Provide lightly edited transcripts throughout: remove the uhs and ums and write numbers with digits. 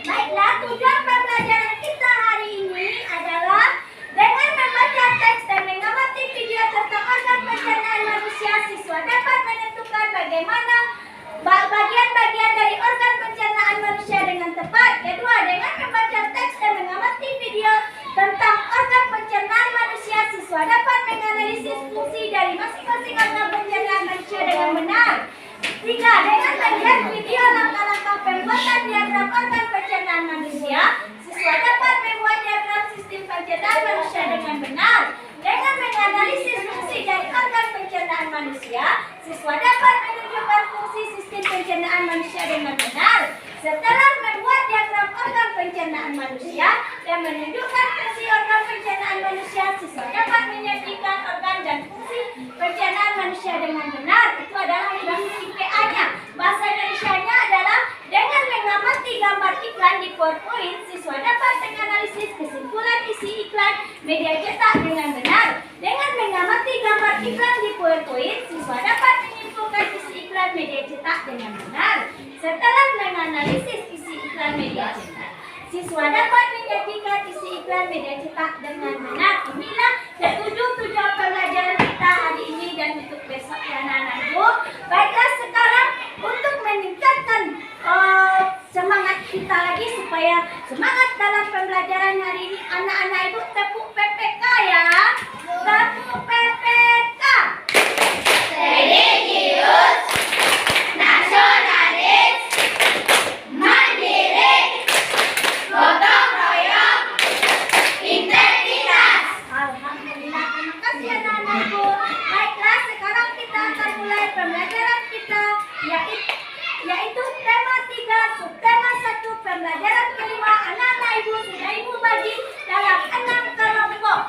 Baiklah, tujuan pembelajaran kita hari ini adalah dengan membaca teks dan mengamati video tentang organ pencernaan manusia, siswa dapat menentukan bagaimana bagian-bagian dari organ pencernaan manusia dengan tepat. Kedua, dengan membaca teks dan mengamati video tentang organ pencernaan manusia, siswa dapat menganalisis fungsi dari masing-masing organ pencernaan manusia dengan benar. Tiga, dengan melihat video langkah-langkah pembuatan diagram organ pencernaan manusia, siswa dapat membuat diagram sistem pencernaan manusia dengan benar. Dengan menganalisis fungsi dari organ pencernaan manusia, siswa dapat menunjukkan fungsi sistem pencernaan manusia dengan benar. Setelah membuat diagram organ pencernaan manusia dan menunjukkan fungsi organ pencernaan manusia, siswa dapat menyajikan organ dan fungsi pencernaan manusia dengan benar. Itu adalah definisi PA-nya. Bahasa Indonesianya adalah dengan mengamati gambar iklan di PowerPoint, siswa dapat menganalisis kesimpulan isi iklan media cetak dengan benar. Dengan mengamati gambar iklan di PowerPoint, siswa dapat menyimpulkan isi iklan media cetak dengan benar. Setelah menganalisis isi iklan media cetak, siswa dapat menyajikan isi iklan media cetak dengan benar. Inilah ketujuh tujuan pembelajaran kita hari ini dan untuk besok ya anak-anak ibu. Baiklah, sekarang untuk meningkatkan semangat kita lagi supaya semangat dalam pembelajaran hari ini, anak-anak ibu tepuk PPK ya. Tepuk PPK. Religius, nasionalis, mandiri, gotong royong, integritas. Alhamdulillah, terima kasih anak-anak ibu. Baiklah, sekarang kita akan mulai pembelajaran kita yaitu tema 3, subtema 1, pembelajaran kelima. Anak-anak ibu sudah ibu bagi dalam 6 kelompok.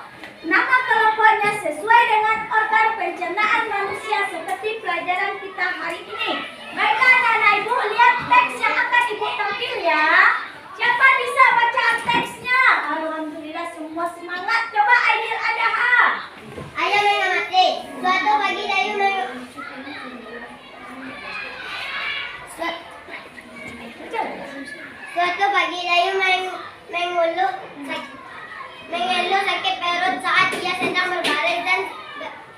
Nama kelompoknya sesuai dengan organ pencernaan manusia seperti pelajaran kita hari ini. Baiklah anak-anak ibu, lihat teks yang akan ibu tampil ya. Siapa bisa baca teksnya? Alhamdulillah, semua semangat. Coba Aidil Adaha. Ayo mengamati. Suatu pagi Dayu mengeluh sakit perut saat ia sedang berbaring dan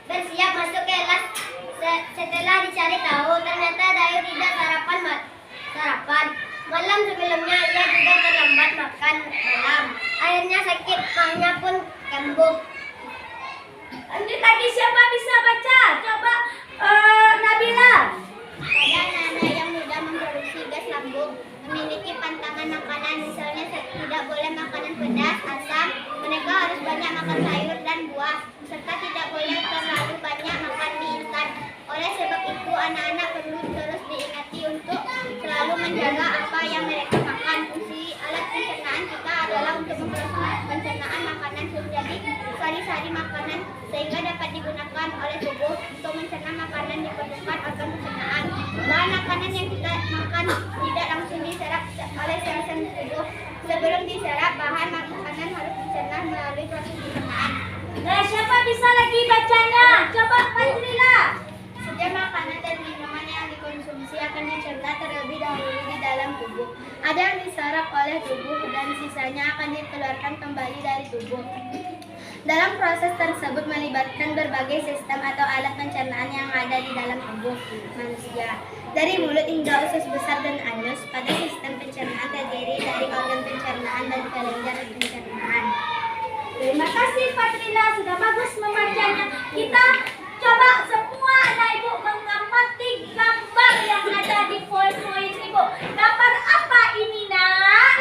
bersiap masuk kelas. Setelah dicari tahu, ternyata Dayu tidak sarapan. Malam sebelumnya ia juga terlambat makan malam. Akhirnya sakit, mahnya pun kambuh. Ini tadi siapa bisa baca? Coba Nabila. Ada anak-anak yang mudah memproduksi gas lambung, memiliki pantangan makanan, misalnya tidak boleh makanan pedas, asam. Mereka harus banyak makan sayur dan buah, serta tidak boleh terlalu banyak makan mie instan. Oleh sebab itu, anak-anak perlu terus diingati untuk selalu menjaga apa yang mereka makan. Fungsi alat pencernaan kita adalah untuk memproses pencernaan makanan menjadi sari-sari makanan sehingga dapat digunakan oleh tubuh untuk mencerna makanan diperlukan organ pencernaan. Bahan makanan yang kita makan tidak langsung diserap oleh sel-sel tubuh. Sebelum diserap, bahan makanan harus dicerna melalui proses pencernaan. Nah, siapa bisa lagi bacanya? Coba Fadlila. Setiap makanan dan minuman yang dikonsumsi akan dicerna terlebih dahulu di dalam tubuh. Ada yang diserap oleh tubuh dan sisanya akan dikeluarkan kembali dari tubuh. Dalam proses tersebut melibatkan berbagai sistem atau alat pencernaan yang ada di dalam tubuh manusia. Dari mulut hingga usus besar dan anus, pada sistem pencernaan terdiri dari organ pencernaan dan kelenjar pencernaan. Terima kasih Fadlila, sudah bagus membacanya. Kita coba semua anak ibu mengamati gambar yang ada di poin-poin ibu. Gambar apa ini nak?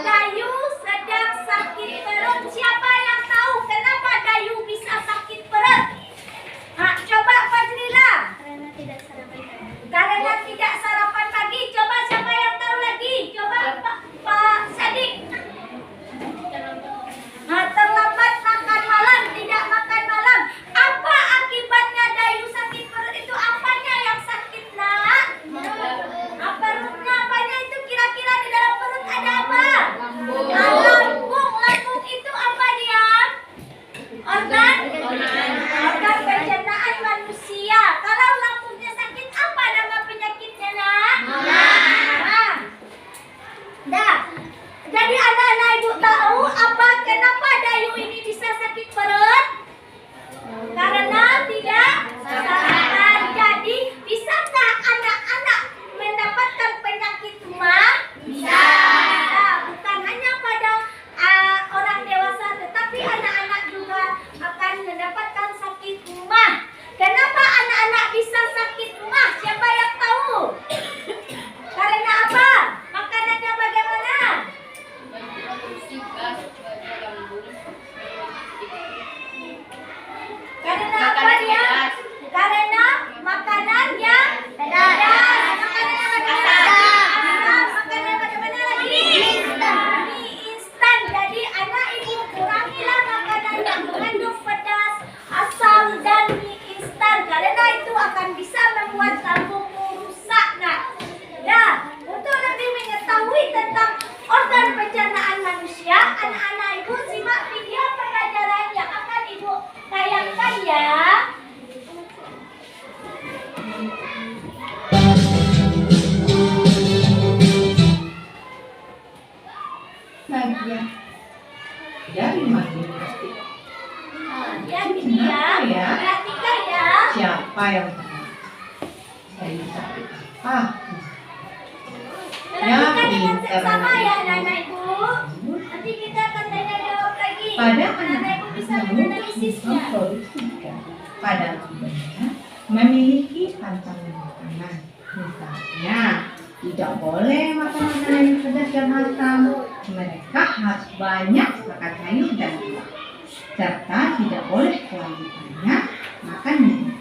Dayu sedang sakit perut. Siapa yang tahu kenapa Dayu bisa sakit perut? Coba Fadlila. Karena tidak sarapan pagi. Coba siapa yang tahu lagi? Coba Pak Sadik. Terlambat makan malam, tidak makan malam. sama ya anak-anak ibu. Nanti kita akan tanya jawab lagi. Pada anak ibu bisa menganalisisnya. memproduksikan pada tubuhnya memiliki pantangan makanan. Misalnya, tidak boleh makan makanan yang pedas dan asam. Mereka harus banyak makan sayur dan buah. Serta tidak boleh terlalu banyak makan minyak.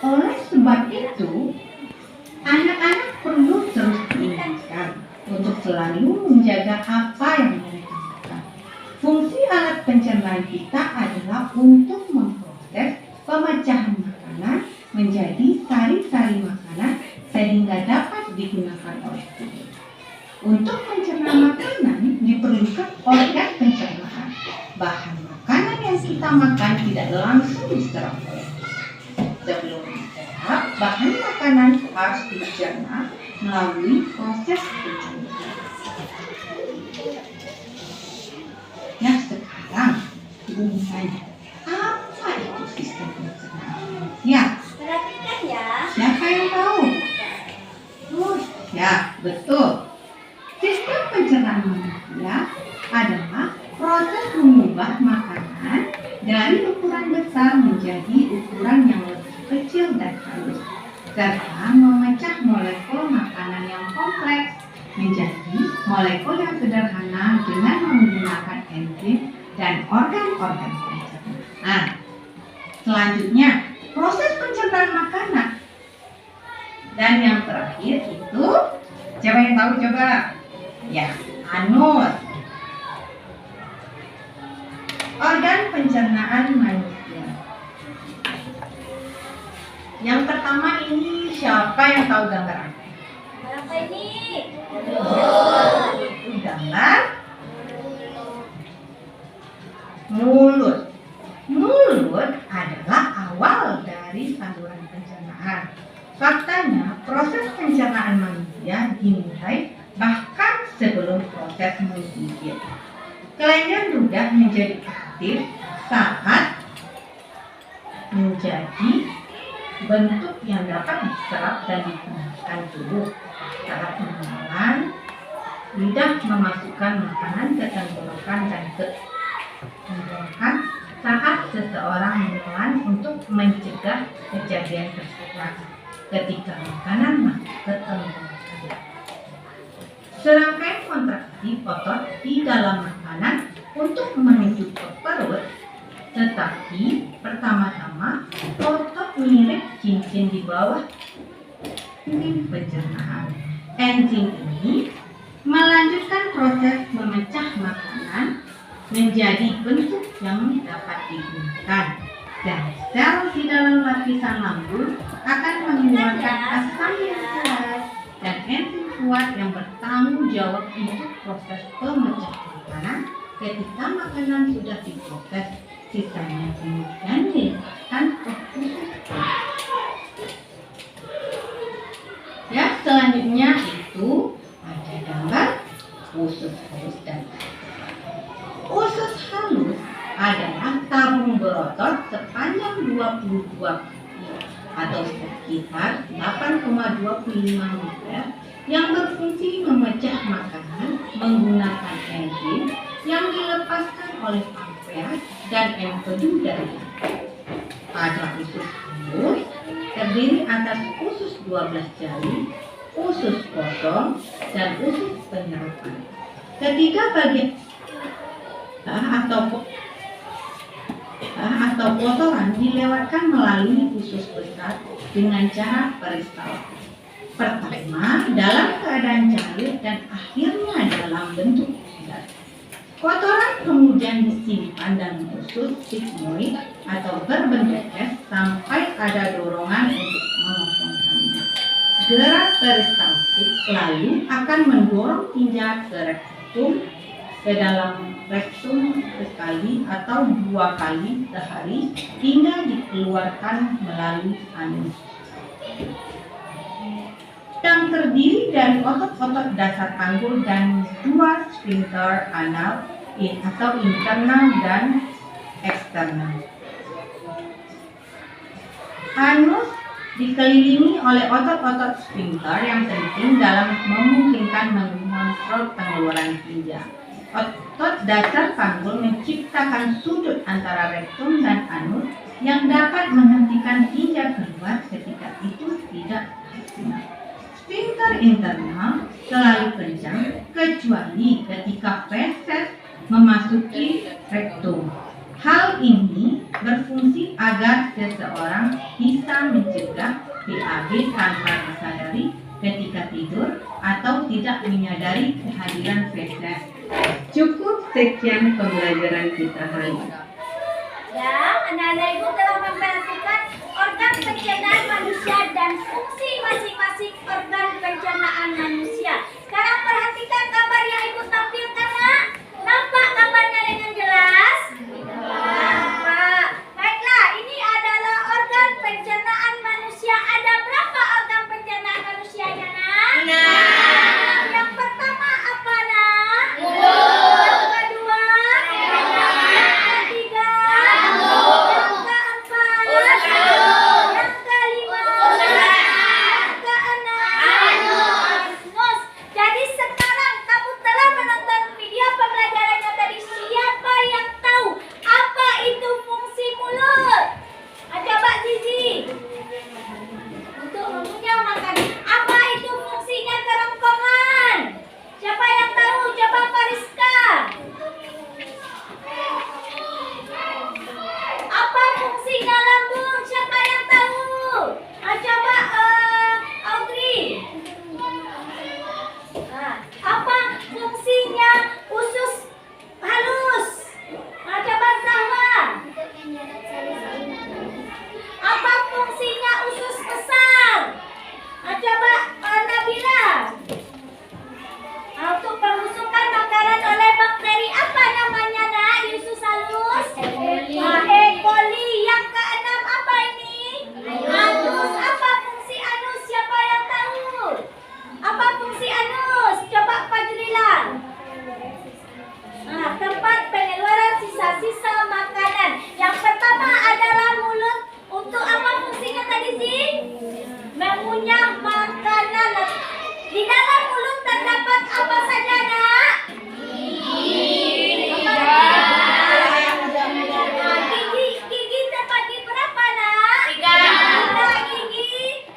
Oleh sebab itu, anak-anak perlu terus diingatkan untuk selalu menjaga apa yang mereka makan. Fungsi alat pencernaan kita adalah untuk memproses pemecahan makanan menjadi sari-sari makanan sehingga dapat digunakan oleh tubuh. Untuk mencerna makanan diperlukan organ pencernaan. Bahan makanan yang kita makan tidak langsung diserap oleh tubuh. Sebelum diserap, bahan makanan harus dicerna melalui proses pencernaan. Nah, sekarang ibu bertanya, apa itu sistem pencernaan manusia? Perhatikan ya. Siapa yang tahu? Ya, betul. Sistem pencernaan manusia adalah proses mengubah makanan dari ukuran besar menjadi ukuran yang lebih kecil dan halus, serta memecah molekul makanan yang kompleks menjadi molekul yang sederhana dengan menggunakan enzim dan organ-organ pencernaan. Selanjutnya, proses pencernaan makanan. Dan yang terakhir itu, siapa yang tahu coba? Ya, anus. Organ pencernaan manusia. Yang pertama ini siapa yang tahu gambar apa? Apa ini? Itu gambar mulut. Mulut adalah awal dari saluran pencernaan. Faktanya, proses pencernaan manusia dimulai bahkan sebelum proses menggigit. Kelenjar ludah menjadi aktif saat menjadi bentuk yang dapat diserap dan digunakan tubuh. Saat menelan, lidah memasukkan makanan ke tenggorokan dan ke tenggorokan saat seseorang menelan untuk mencegah kejadian tersebut ketika makanan masuk ke tenggorokan. Serangkaian kontraksi otot di dalam makanan untuk menuju ke perut, tetapi pertama-tama otot mirip cincin di bawah pencernaan. Enzim ini melanjutkan proses memecah makanan menjadi bentuk yang dapat digunakan, dan sel di dalam lapisan lambung akan mengeluarkan asam yang kuat dan enzim kuat yang bertanggung jawab untuk proses pemecahan makanan. Ketika makanan sudah diproses, sisanya kemudian dilepaskan ke usus. Ya, selanjutnya itu ada gambar usus halus dan usus halus adalah tabung berotot sepanjang 22 atau sekitar 8,25 meter yang berfungsi memecah makanan menggunakan enzim yang dilepaskan oleh pankreas dan empedu darah. Pada usus halus terdiri atas usus 12 jari, usus kosong, dan usus penyerapan. Ketiga bagian atau kotoran dilewatkan melalui usus besar dengan cara peristaltik. Pertama dalam keadaan cair dan akhirnya dalam bentuk gas. Kotoran kemudian disimpan dalam usus sigmoid atau berbentuk es sampai ada dorongan untuk mengosongkannya. Gerak peristaltik lalu akan mendorong tinja ke rektum, ke dalam rektum sekali atau 2 kali sehari hingga dikeluarkan melalui anus. Yang terdiri dari otot-otot dasar panggul dan 2 sphincter anal atau internal dan eksternal. Anus dikelilingi oleh otot-otot sphinkter yang penting dalam memungkinkan mengontrol pengeluaran tinja. Otot dasar panggul menciptakan sudut antara rektum dan anus yang dapat menghentikan tinja keluar ketika itu tidak maksimal. Sphinkter internal selalu kencang kecuali ketika feses memasuki rektum. Hal ini berfungsi agar seseorang bisa mencegah BAB tanpa disadari ketika tidur atau tidak menyadari kehadiran feses. Cukup sekian pembelajaran kita hari ini. Ya, anak-anak ibu telah memperhatikan organ pencernaan manusia dan fungsi masing-masing organ pencernaan manusia. Sekarang perhatikan gambar yang ibu tampilkan, nak. Nampak gambarnya dengan jelas? Nampak. Baiklah, ini adalah organ pencernaan manusia. Ada berapa organ pencernaan manusianya, nak? Yang pertama apa, nak? Yang kedua? Yang ketiga? Yang keempat? Yang kelima? Yang keenam? Anus. Jadi sekarang kamu telah menonton video pembelajarannya tadi. Siapa yang tahu apa itu fungsi mulut? Coba Zizi. Untuk mengunyah makanan. Apa itu fungsinya kerongkongan? Siapa yang tahu? Coba Fariska. Apa fungsinya lambung? Siapa yang tahu? Coba Audrey. Apa fungsinya usus halus? Coba Zahra. Apa fungsinya usus besar? Coba Nabila. Untuk pembusukan makanan oleh bakteri apa namanya, nak? Di usus halus? E. coli. Yang keenam apa ini? Anus. Apa fungsi anus? Siapa yang tahu? Apa fungsi anus? Coba Fajrila. Tempat pengeluaran sisa-sisa makanan. Yang pertama adalah mulut. Untuk apa fungsinya tadi sih? Mengunyah makanan. Di dalam mulut terdapat apa saja, nak? Gigi terbagi berapa, nak? 3 gigi.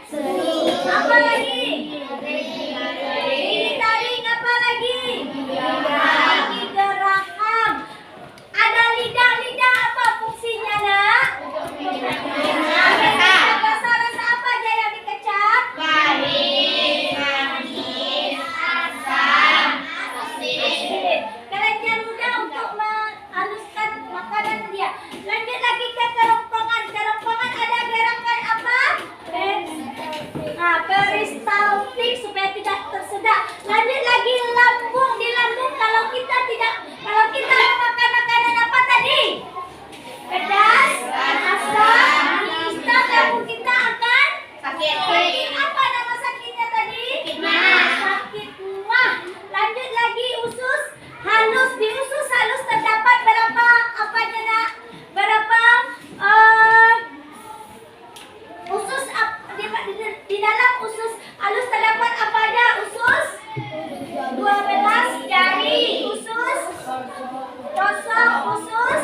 Apa lagi? Gigi taring. Apa lagi? Gigi geraham. Ada lidah. Lidah apa fungsinya, nak? Rasa apa aja yang dikecap? Kelenjar ludah untuk menghaluskan makanan dia. Lanjut lagi ke kerongkongan. Kerongkongan ada gerakan apa? Peristaltik supaya tidak tersedak. Lanjut lagi lambung. Di lambung kalau kita makan makanan apa tadi? Pedas, asam, instan, lambung kita akan sakit. Apa nama sakitnya tadi? Sakit mah. Lanjut lagi usus halus. Di usus halus terdapat berapa apanya, nak? Berapa usus di dalam usus halus terdapat apa aja? Usus 12 jari, usus kosong, usus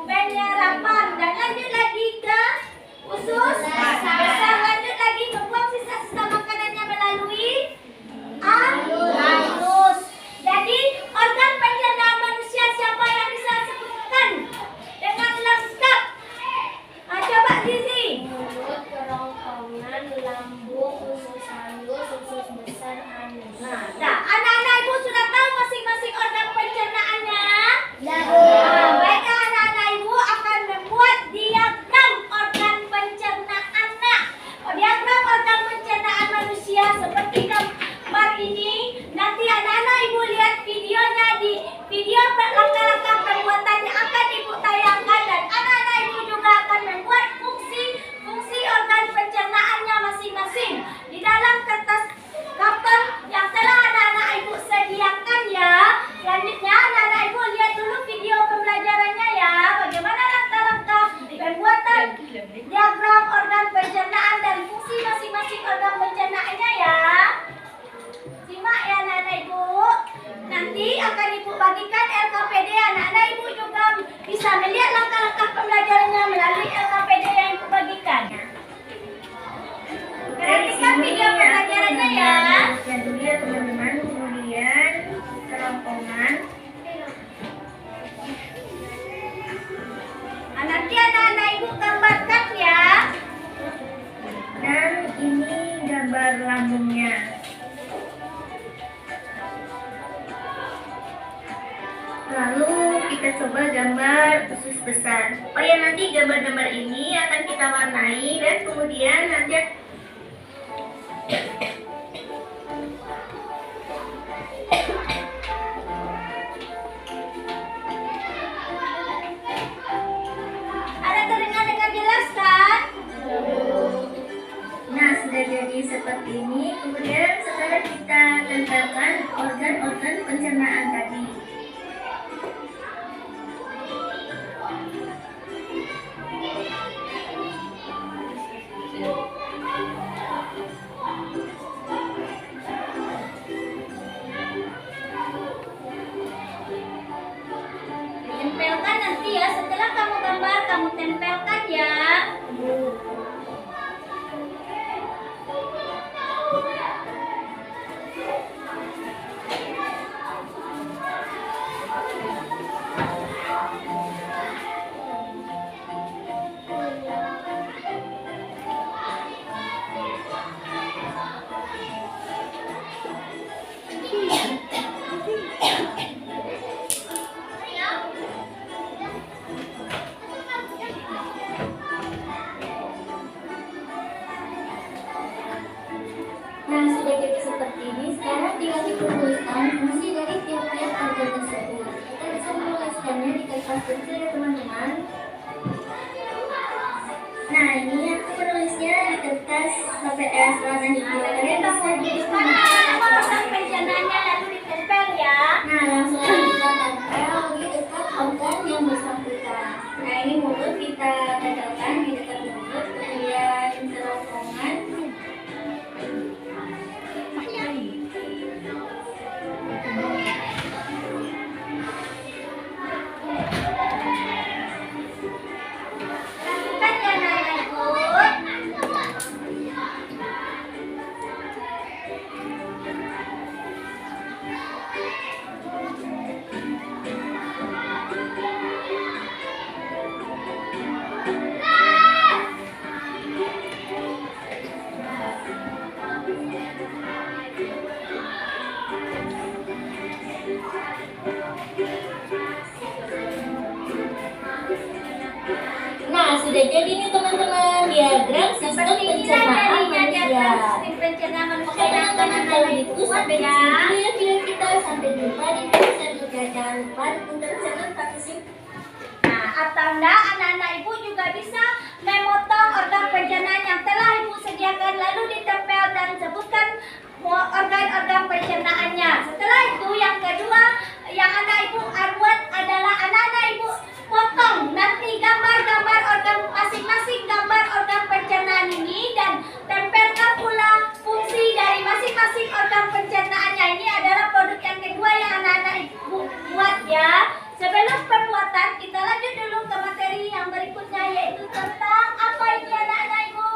penyerapan. Dan lanjut lagi ke usus besar. Lanjut lagi membuang sisa-sisa makanannya melalui anus. Jadi organ pencernaan manusia siapa yang bisa sebutkan dengan lengkap? Coba Zizi. Mulut, kerongkongan, lambung, usus halus, usus besar, anus. Nah, anak-anak ibu sudah tahu masing-masing organ pencernaannya? Baiklah, anak-anak ibu akan membuat diagram organ pencernaan. Diagram organ pencernaan manusia seperti gambar ini. Nanti anak-anak ibu lihat videonya. Di video langkah-langkah pembuatannya akan ibu tayangkan. Dan anak-anak ibu juga akan membuat fungsi organ pencernaannya masing-masing di dalam kertas karton yang telah anak-anak ibu sediakan, ya. Selanjutnya anak-anak ibu lihat dulu video pembelajarannya, ya. Bagaimana langkah-langkah pembuatan diagram organ pencernaan dan fungsi nanti akan Ibu bagikan LKPD. Anak-anak Ibu juga bisa melihat langkah-langkah pembelajarannya melalui LKPD yang Ibu bagikan. Perhatikan video pembelajarannya ya. Dan dulu ya teman-teman, kemudian kerongkongan. Nanti anak-anak Ibu gambarkan ya. Dan ini gambar lambungnya. Lalu kita coba gambar usus besar. Oh ya, nanti gambar-gambar ini akan kita warnai dan kemudian nanti Ada terdengar dengan jelas kan? nah sudah jadi seperti ini. Kemudian sekarang kita tempelkan organ-organ pencernaan tadi. Tempelkan nanti ya. Setelah kamu gambar, kamu tempelkan ya. Nah, sudah jadi seperti ini. Sekarang tinggal dikumpulkan fungsi dari tiap-tiap organ tersebut. Kita bisa menuliskannya di kertas kecil ya teman-teman. Nah, ini aku menulisnya di kertas HVS warna hijau. Kalian bisa Mana organ pencernaannya lalu ditempel ya. Nah, langsung aja kita tempel di dekat organ yang bersangkutan. Nah, ini mulut kita tempelkan di dekat mulut, kemudian kerongkongan. Lakukan ya anak-anak Ibu. Nah, sudah jadi nih teman-teman diagram sistem Seperti ini pencernaan jadinya manusia. diagram sistem pencernaan manusia Oke yang teman-teman, kalau gitu sampai di ya. sini ya video kita. Sampai jumpa di video selanjutnya. Jangan lupa dukung terus channel Praktisim. Nah, atau enggak anak-anak Ibu juga bisa memotong organ pencernaan yang telah Ibu sediakan lalu ditempel dan sebutkan organ-organ pencernaannya. Setelah itu yang kedua yang anak Ibu buat adalah anak-anak Ibu potong nanti gambar-gambar organ masing-masing gambar organ pencernaan ini dan tempelkan pula fungsi dari masing-masing organ pencernaannya. Ini adalah produk yang kedua yang anak-anak Ibu buat ya. Sebelum pembuatan kita lanjut dulu ke materi yang berikutnya yaitu tentang apa ini anak-anak Ibu?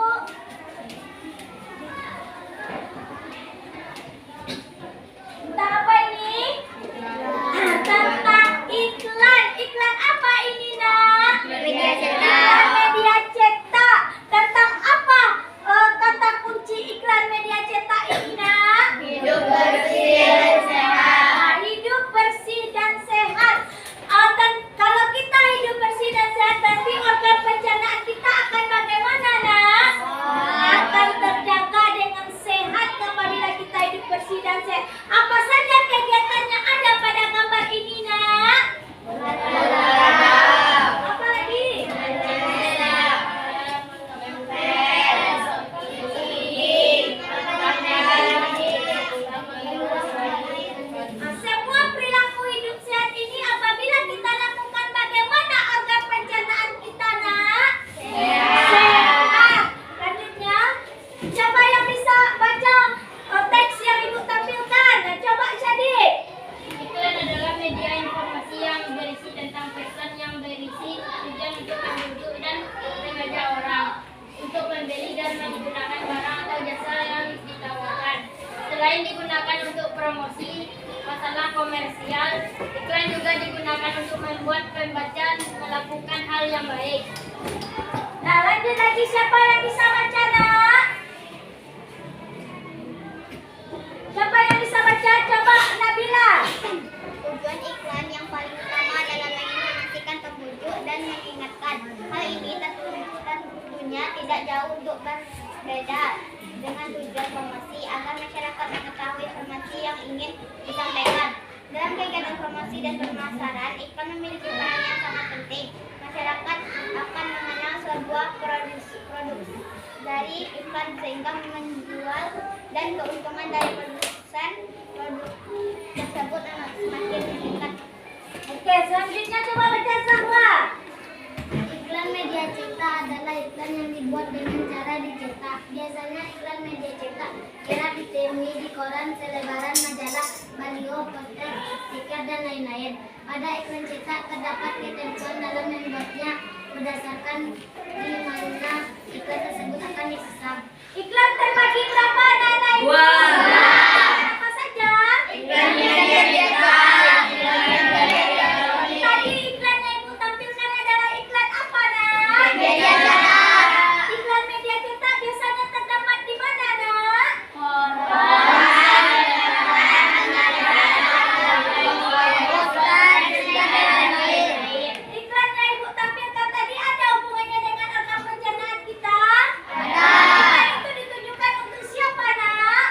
promosi, masalah komersial. Iklan juga digunakan untuk membuat pembaca melakukan hal yang baik. Nah, lanjut lagi, siapa yang bisa baca, Nak? Siapa yang bisa baca? Coba Nabila. Tujuan iklan yang paling utama adalah menginformasikan pengunjung dan mengingatkan. Hal ini tentunya tidak jauh untuk berbeda dengan tujuan promosi agar masyarakat mengetahui informasi yang ingin disampaikan. Dalam kegiatan promosi dan pemasaran, iklan memiliki peran yang sangat penting. Masyarakat akan mengenal sebuah produk dari iklan sehingga menjual dan keuntungan dari produsen produk tersebut semakin meningkat. Oke, selanjutnya coba baca Zahra. Iklan media cetak adalah iklan yang dibuat dengan cara dicetak. Biasanya iklan media cetak kerap ditemui di koran, selebaran, majalah, baliho, poster, stiker, dan lain-lain. Pada iklan cetak terdapat ketentuan dalam membuatnya berdasarkan di mana iklan tersebut akan dipasang. Iklan terbagi berapa, anak-anak ibu? Apa saja? Tadi iklan yang ibu tampilkan adalah iklan apa, Nak? Iklan media cetak biasanya terdapat di mana, Nak? Iklan yang ibu tampilkan tadi ada hubungannya dengan organ pencernaan kita? Iklan itu ditujukan untuk siapa, Nak?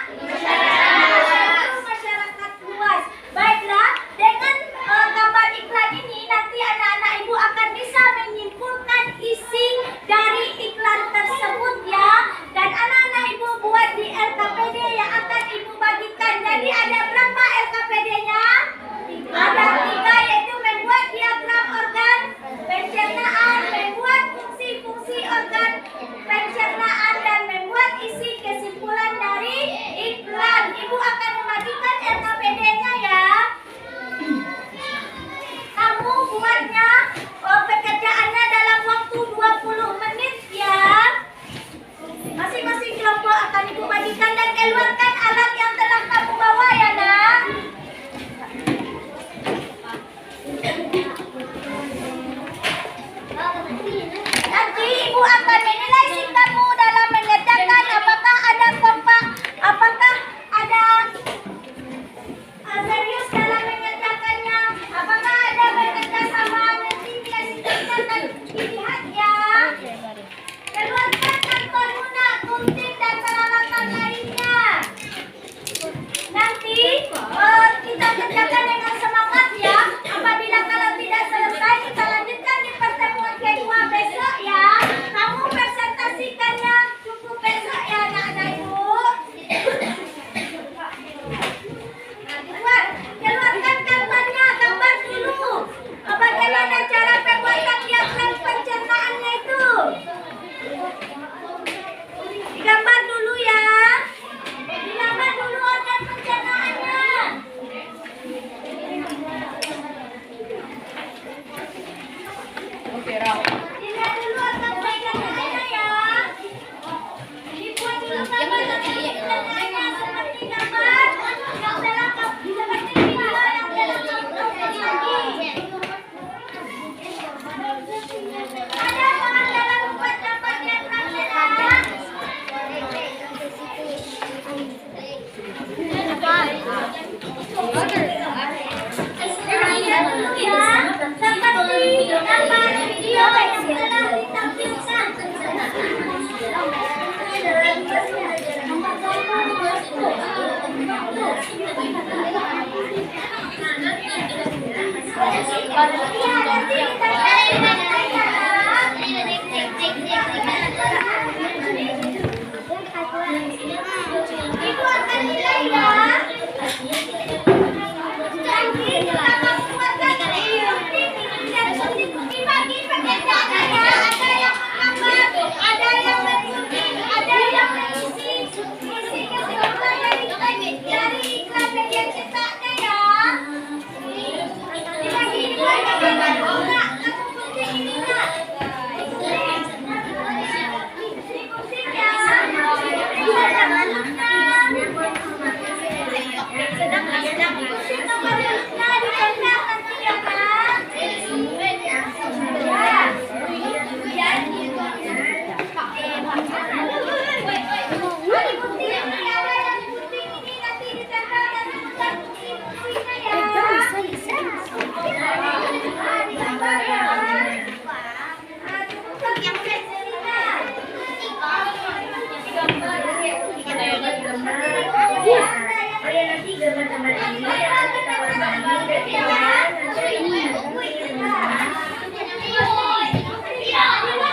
Jadi gambar-gambar ini akan kita warnai dengan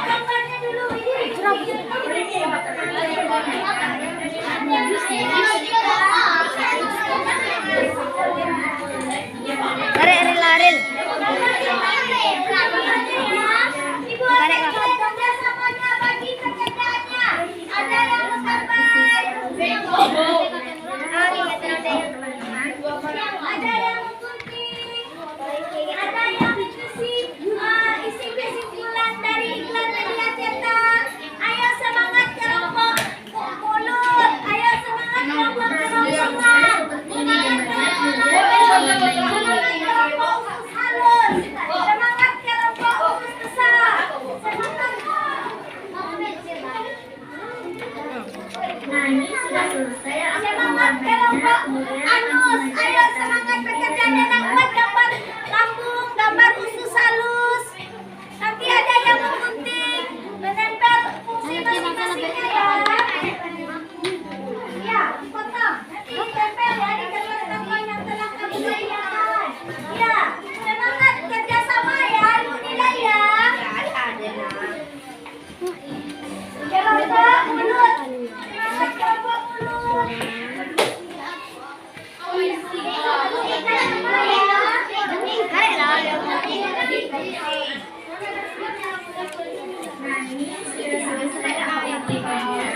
gambarnya dulu Laril. Ibu ada kerjasamanya bagi pekerjaannya. Ada yang menggambar, ada yang menggunting, ada yang isi kesimpulan dari iklan media cetak. Ayo semangat kelompok mulut, ayo semangat kelompok kerongkongan, semangat kelompok usus halus, semangat kelompok usus besar, semangat. Nah, ini sudah selesai. Semangat kelompok anus, ayo semangat pekerjaan yang kuat, gambar lambung, gambar usus halus. Nanti ada yang menggunting, menempel fungsi masing-masingnya ya. Ya, potong. Nanti ditempel ya di gambar-gambar yang telah kami sediakan. Ya, semangat kerjasama ya, ibu nilai ya. Kelompok mulut, semangat kelompok mulut. Nah, ini sudah selesai aktivitasnya.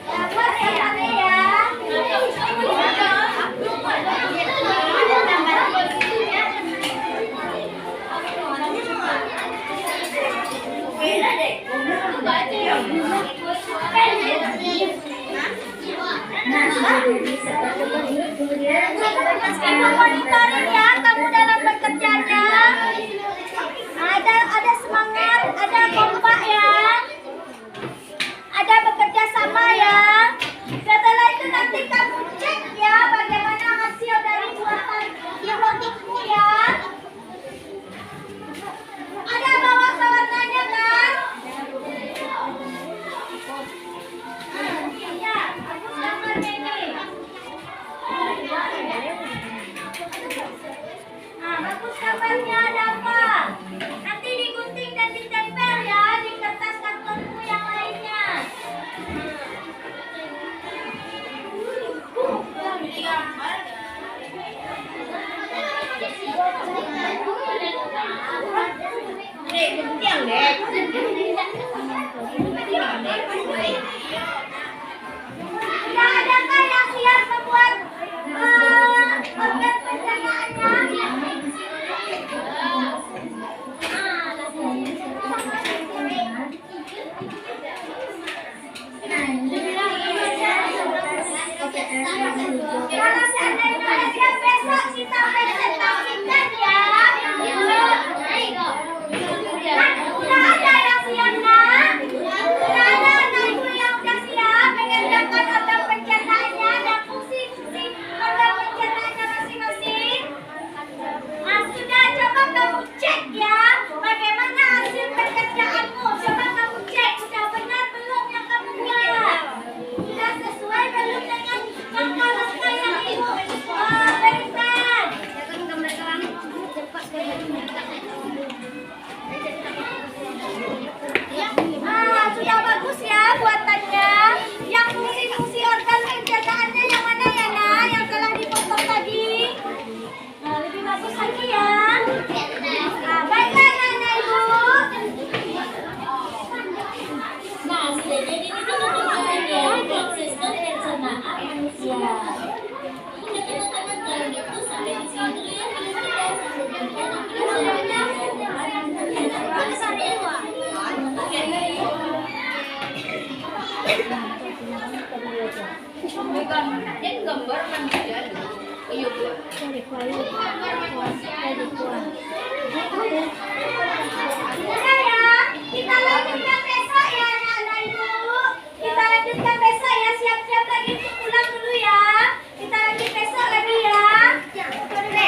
Dapat ya, monitoring ya kamu dalam bekerjanya. Ada semangat, ada kompak ya, ada bekerja sama ya. Setelah itu nanti kamu cek ya bagaimana hasil dari buatan produkmu ya. Ada bawa-bawanya kan? Ya, aku gambarnya ini. Nah, bagus gambarnya ada apa? Nanti digunting dan ditempel ya di kertas kartonmu yang lainnya. Sudah adakah yang siap membuat organ pencernaannya? Kalau seandainya ada besok kita presentasikan ya. Sudah ada yang siap nak? Sudah ada anak ibu yang sudah siap mengerjakan organ pencernaannya dan fungsi-fungsi organ pencernaannya masing-masing? Nah, sudah, coba kamu cek ya bagaimana hasil pekerjaanmu. Coba kamu cek sudah benar belum yang kamu buat. Sudah sesuai belum dengan langkah-langkah yang ibu berikan. Nah, sudah bagus ya buatannya. Yang fungsi-fungsi organ pencernaannya yang mana ya nak? Yang telah dipotong tadi. Nah, lebih bagus lagi ya. Nah, baiklah anak ibu. Udah ya, kita lanjutkan besok ya anak-anak ibu. Kita lanjutkan besok ya, siap-siap lagi untuk pulang dulu ya. Kita lanjut besok lagi ya. Oke.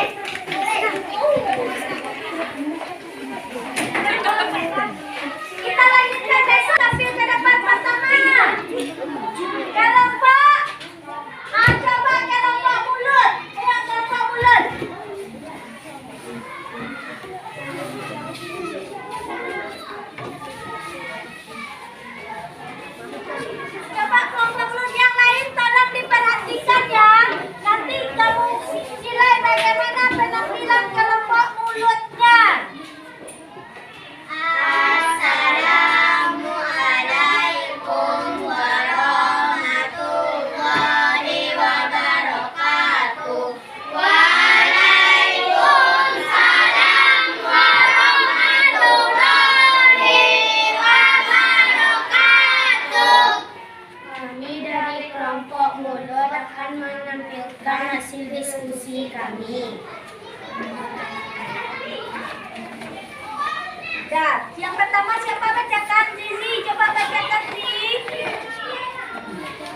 Yang pertama siapa bacakan? Zizi, coba bacakan Zizi.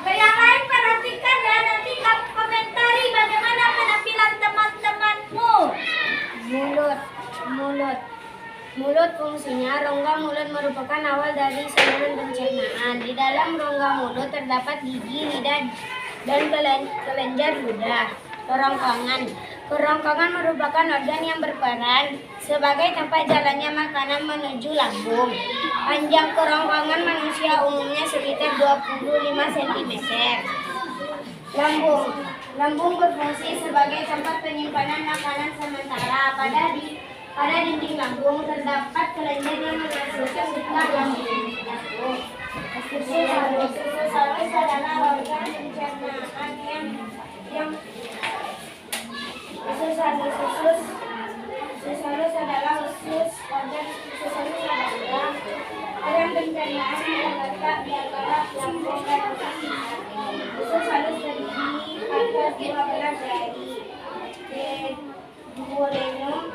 Yang lain perhatikan ya, nanti kamu komentari bagaimana penampilan teman-temanmu. Mulut, mulut. Mulut fungsinya, rongga mulut merupakan awal dari saluran pencernaan. Di dalam rongga mulut terdapat gigi, lidah, dan kelenjar ludah. Kerongkongan. Kerongkongan merupakan organ yang berperan sebagai tempat jalannya makanan menuju lambung. Panjang kerongkongan manusia umumnya sekitar 25 cm. Lambung. Lambung berfungsi sebagai tempat penyimpanan makanan sementara. Pada dinding lambung terdapat kelenjar yang menghasilkan getah lambung. Usus halus. Usus halus adalah organ pencernaan yang usus halus adalah organ pencernaan yang terletak di antara lambung dan usus. Usus halus terdiri atas 12 jari. Duodenum,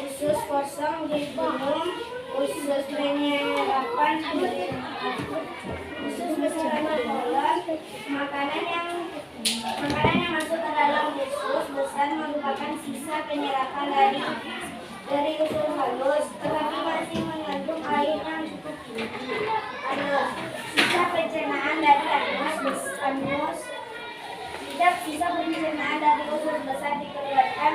usus kosong, jejunum, usus penyerapan, usus besaran kolon. Makanan yang masuk ke dalam usus besar merupakan sisa penyerapan dari usus halus, tetapi masih mengandung air yang cukup tinggi. Anus, sisa pencernaan dari anus. Sisa pencernaan dari usus besar dikeluarkan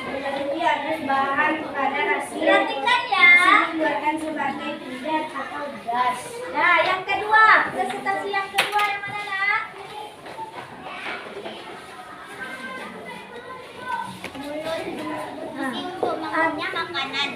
melalui anus bahan kadar hasil. Perhatikan ya. Dikeluarkan sebagai bidat atau gas. Nah, yang kedua, presentasi yang kedua yang mana nak? Mulut fungsi untuk mengunyah makanan.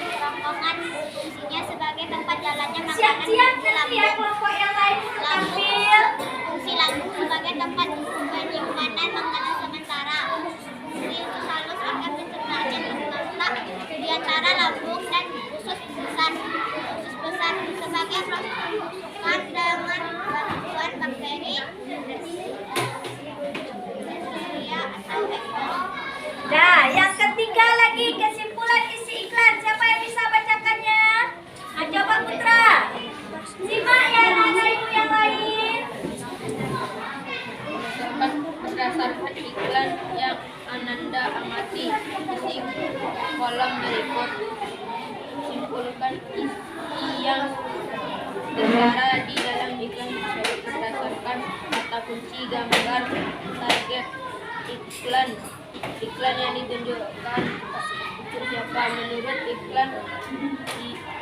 Kerongkongan fungsinya sebagai tempat jalannya makanan Siap-siap menuju nanti ya lambung. kelompok yang lain Lambung tampil. fungsi lambung sebagai tempat penyimpanan makanan sementara. Fungsi usus halus akan pencernaan yang terletak di antara lambung dan usus besar. Usus besar sebagai pertukaran dengan bantuan bakteri, bakteria atau ekol. Nah, yang ketiga lagi kesimpulan isi iklan. Siapa yang bisa bacakannya? Nah, coba Putra. Simak ya anak-anak ibu yang lain. Berdasarkan iklan yang Ananda amati, isi kolom berikut. Simpulkan isi yang tertera di dalam iklan tersebut berdasarkan kata kunci, gambar, target iklan. Iklan yang ditunjukkan untuk siapa menurut iklan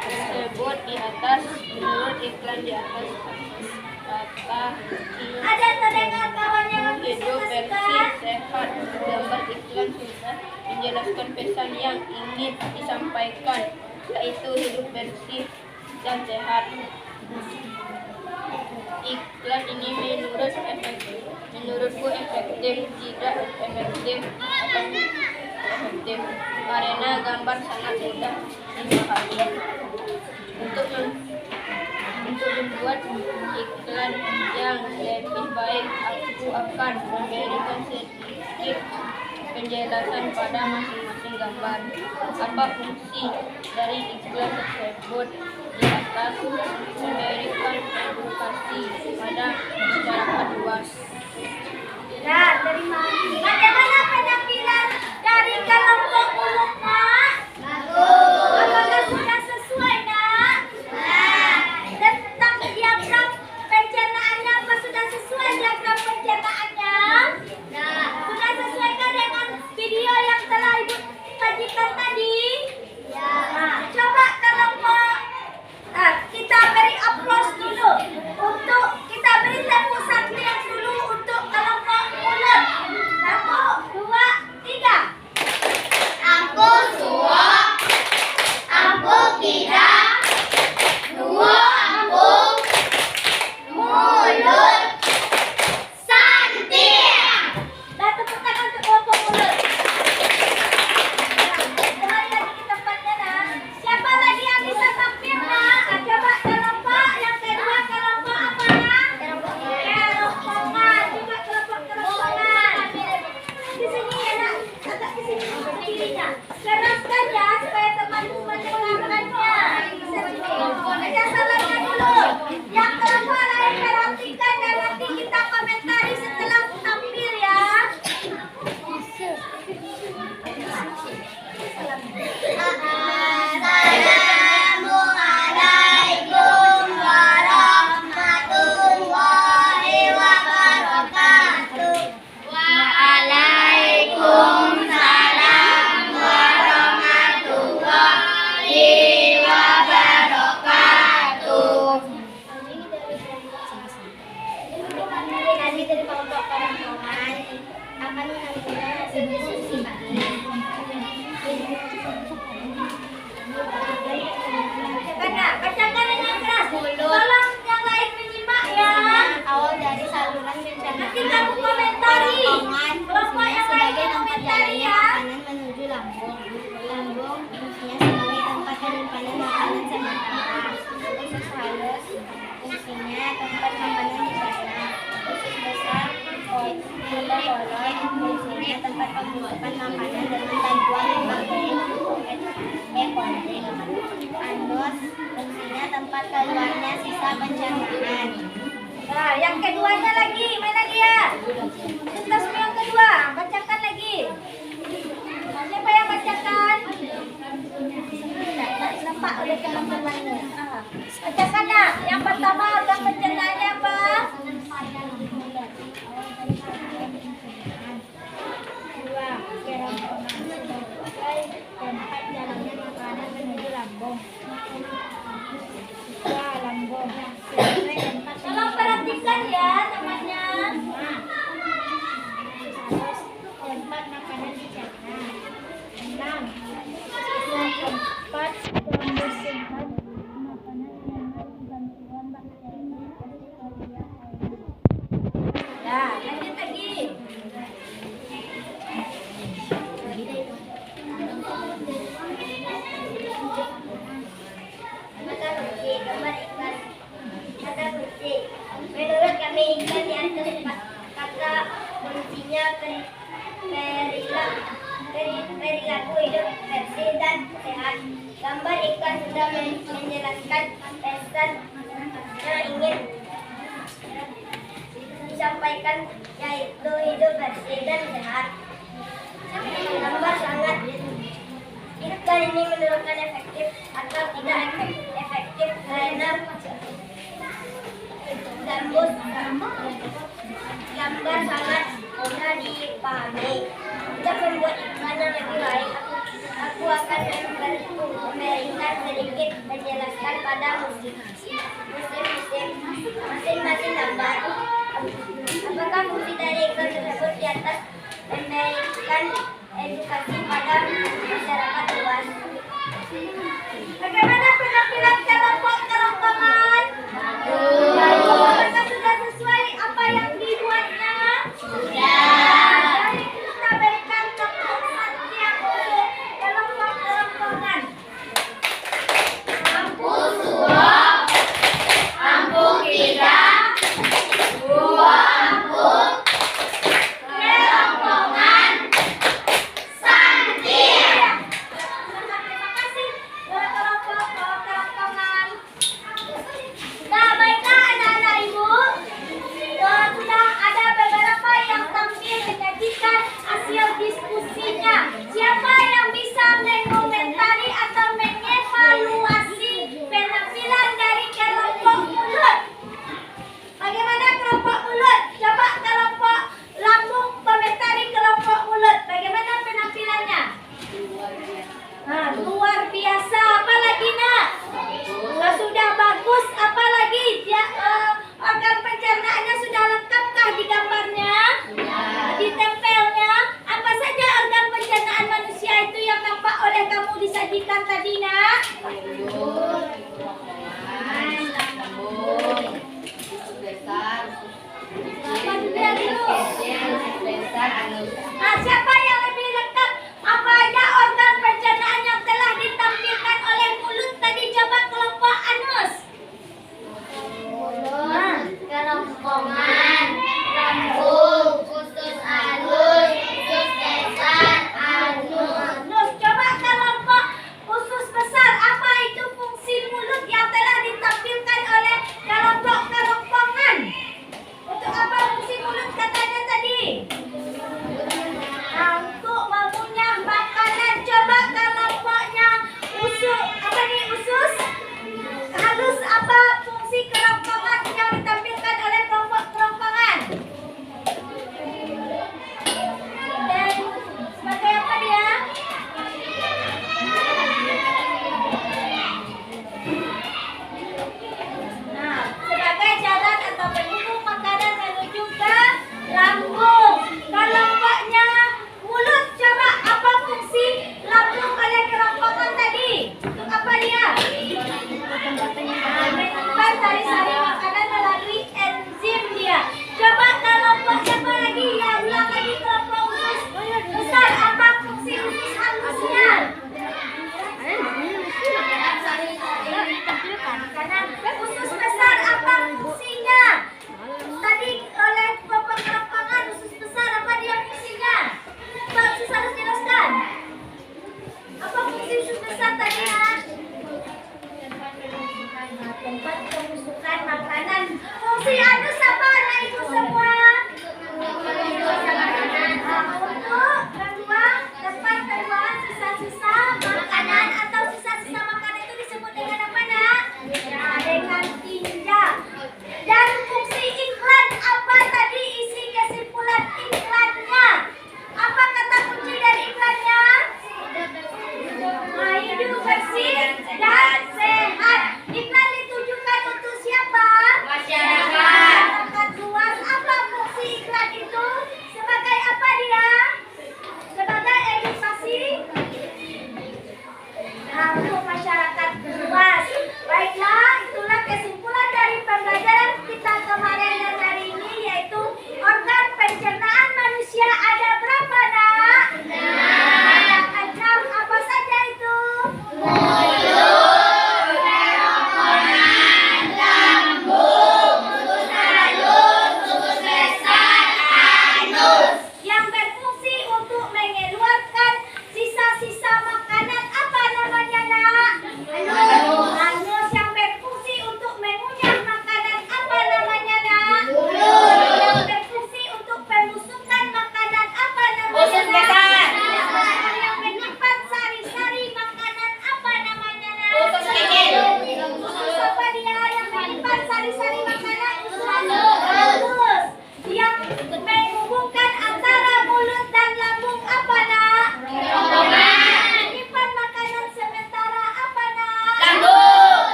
tersebut di atas. Menurut iklan di atas kata Ada terdengar kawan yang hidup versi mempresentasikan. sehat. Gambar iklan sudah menjelaskan pesan yang ingin disampaikan, yaitu hidup bersih dan sehat. Iklan ini menurutku efektif, tidak efektif, efektif karena gambar sangat mudah dipahami. Untuk membuat iklan yang lebih baik, aku akan memberikan sedikit penjelasan pada masing-masing gambar. Apa fungsi dari iklan tersebut? Di atas memberikan edukasi pada masyarakat luas. Nah, terima kasih. Bagaimana penampilan dari kelompok uluk nak? Apakah sudah sesuai nak? Tentang diagram pencernaannya apa sudah sesuai diagram pencernaannya? Sudah sesuaikan dengan video yang telah ibu sajikan tadi? Nah, coba kelompok kita beri aplaus dulu untuk kita beri tepuk tangan dulu untuk kelompok ulet. 1, 2, dirinya. Keraskan ya supaya temanmu mendengarkannya. Bisa sini. Baca salamnya dulu. Yang kelompok lain perhatikan dan nanti kita komentari setelah tampil ya. Assalamualaikum warahmatullahi wabarakatuh. Waalaikumsalam warahmatullahi wabarakatuh. Kami dari kelompok perempuan akan menyampaikan hasil diskusi pagi. Bacakan dengan keras. Tolong yang lain menyimak ya. Awal dari saluran pencernaan. Nanti kamu komentari. Kelompok yang lain Sebagai tempat komentari jalannya ya. makanan menuju lambung. Lambung fungsinya sebagai tempat penyimpanan makanan sementara. Usus halus fungsinya tempat makanan dicerna. Usus besar kolon fungsinya tempat pengumpulan makanan dengan bantuan bakteri E. coli. Anus fungsinya tempat keluarnya sisa pencernaan. Nah, yang keduanya lagi, mana dia? Tuntasmu yang kedua, bacakan lagi. Siapa yang bacakan? Tak nampak oleh teman-temannya. Bacakan nak. Yang pertama organ pencernaannya apa? Dua, kerongkongan sebagai tempat jalannya makanan menuju lambung. Dua, lambung sebagai tempat Tolong perhatikan ya namanya. tempat makanan dicerna. 6. Tempat pembersihan makanan dengan bantuan bakteri Escherichia coli. Ya, lanjut lagi. Mata kunci, gambar ikan. Mata kunci. Menurut kami ikan di atas kata kuncinya perilaku hidup bersih dan sehat. Gambar ikan sudah menjelaskan pesan yang ingin disampaikan, yaitu hidup bersih dan sehat. Gambar sangat ikan ini menurunkan efektif atau tidak efektif karena gambus. Gambar sangat mudah dipahami. Untuk membuat ikan yang lebih baik, aku akan memberikan sedikit penjelasan pada masing-masing gambar. Apakah fungsi dari ikan tersebut di atas memberikan edukasi pada masyarakat luas? Bagaimana penampilan kelompok kerongkongan? Apakah sudah sesuai apa yang dibuatnya? Sudah. Kita berikan tepuk tangan untuk kelompok kerongkongan. Kampung Suwok, Kampung 3, 2 Kampung, Kerongkongan, Santir. Terima kasih buat kelompok kerongkongan. Nah, baiklah anak-anak ibu. Sudah ada beberapa yang tampil menyajikan hasil diskusinya. Siapa yang bisa mengomentari atau mengevaluasi penampilan dari kelompok mulut? Bagaimana kelompok mulut? Coba kelompok lambung komentari kelompok mulut. Bagaimana penampilannya? Nah, luar biasa. Apa lagi nak? Sudah bagus. Apa lagi? Organ pencernaannya sudah lengkapkah di gambarnya? Di tempelnya? Apa saja organ pencernaan manusia itu yang nampak oleh kamu disajikan tadi nak? Nah, siapa yang lebih lengkap? Apa aja organ pencernaan yang telah ditampilkan oleh mulut tadi? Coba kelompok anus. Kerongkongan, lambung, usus halus, usus besar, anus.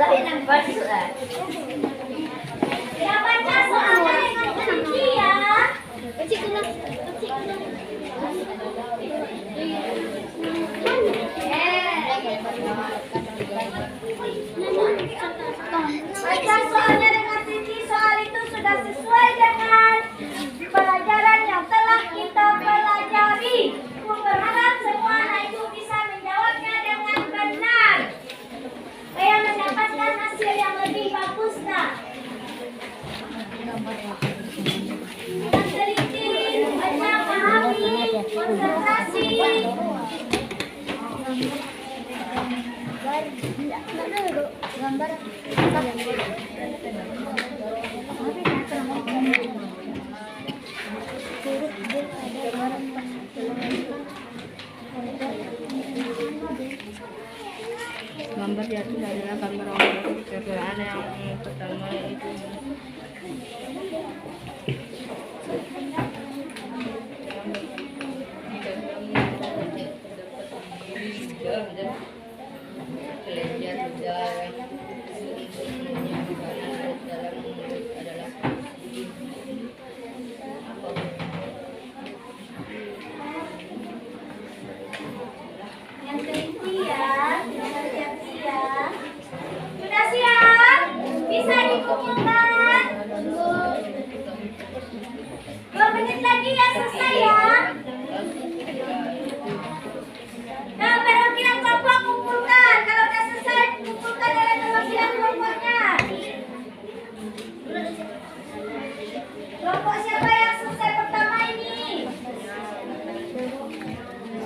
Ya baca soalnya dengan teliti ya. Baca soalnya dengan teliti, soal itu sudah sesuai dengan pelajaran yang telah kita pelajari. Aku berharap semua anak ibu bisa menjawabnya dengan benar, supaya mendapatkan hasil yang lebih bagus, nak. Dengan teliti, banyak pahami, konsentrasi. Gambar di atas adalah gambar orang perkiraan yang pertama yaitu Yang teliti ya, yang hati-hati ya. Sudah siap? Bisa dikumpulkan? 2 menit lagi ya selesai ya. Nah, perwakilan kelompok kumpulkan. Kalau udah selesai, kumpulkan oleh perwakilan kelompoknya. Kelompok siapa yang selesai pertama ini?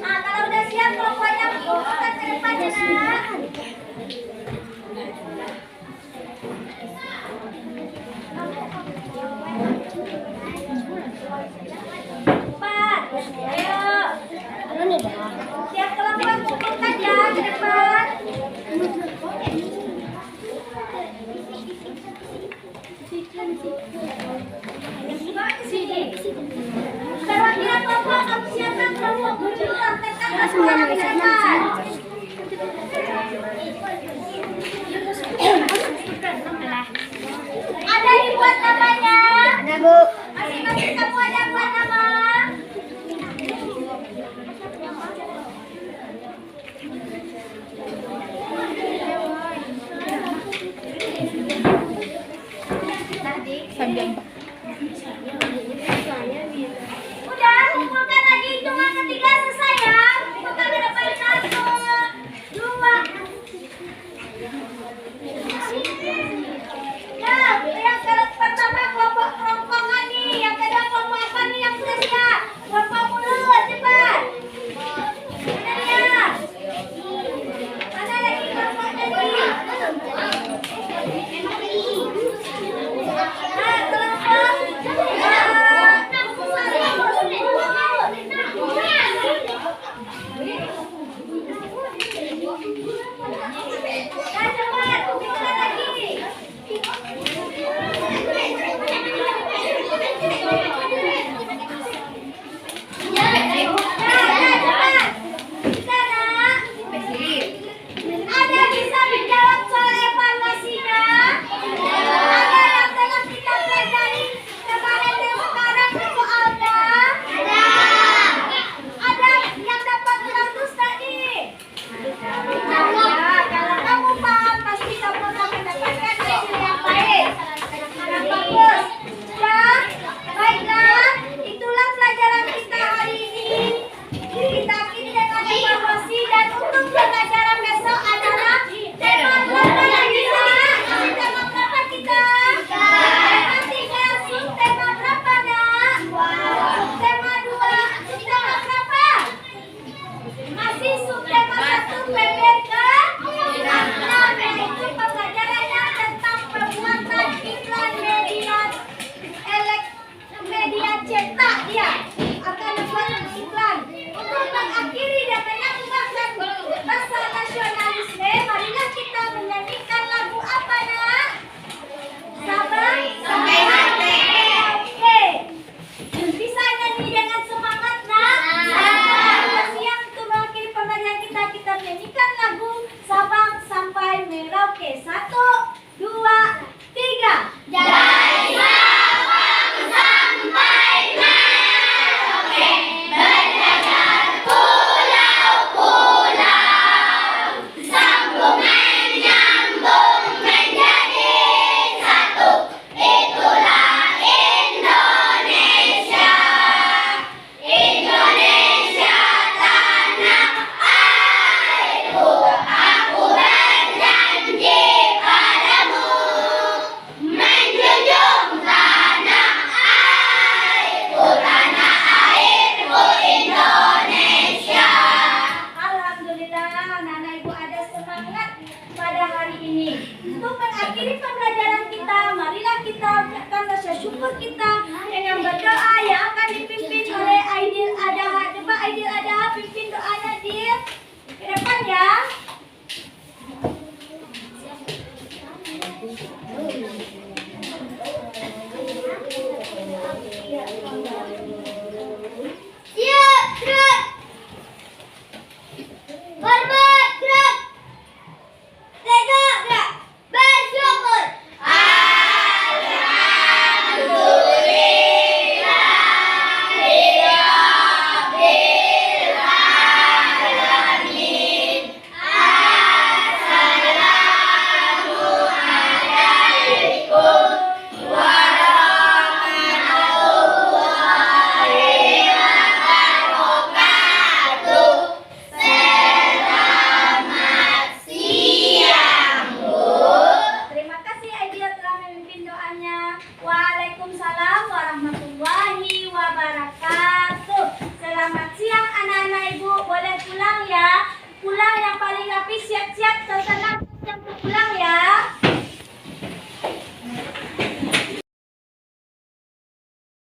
Nah, kalau udah siap kelompoknya kumpulkan ke depannya, nak. Cepat, ayo. Siap kelompok kumpulkan ya ke depan. Perwakilan kelompok, kamu siapkan kelompok dulu. Angkatkan semuanya ke depan. Ada yang buat namanya? Ada, Bu. Masing-masing kamu ada buat nama? Udah, kumpulkan lagi hitungan ketiga selesai ya. Kumpulkan ke depan 1, 2. Nah, yang pertama kelompok kerongkongan nih, yang kedua kelompok apa nih yang sudah siap? Kelompok mulut, cepat. Mana dia? Mana lagi kelompok tadi? Nah, kelompok siap-siap, Tante Nafas yang pulang ya.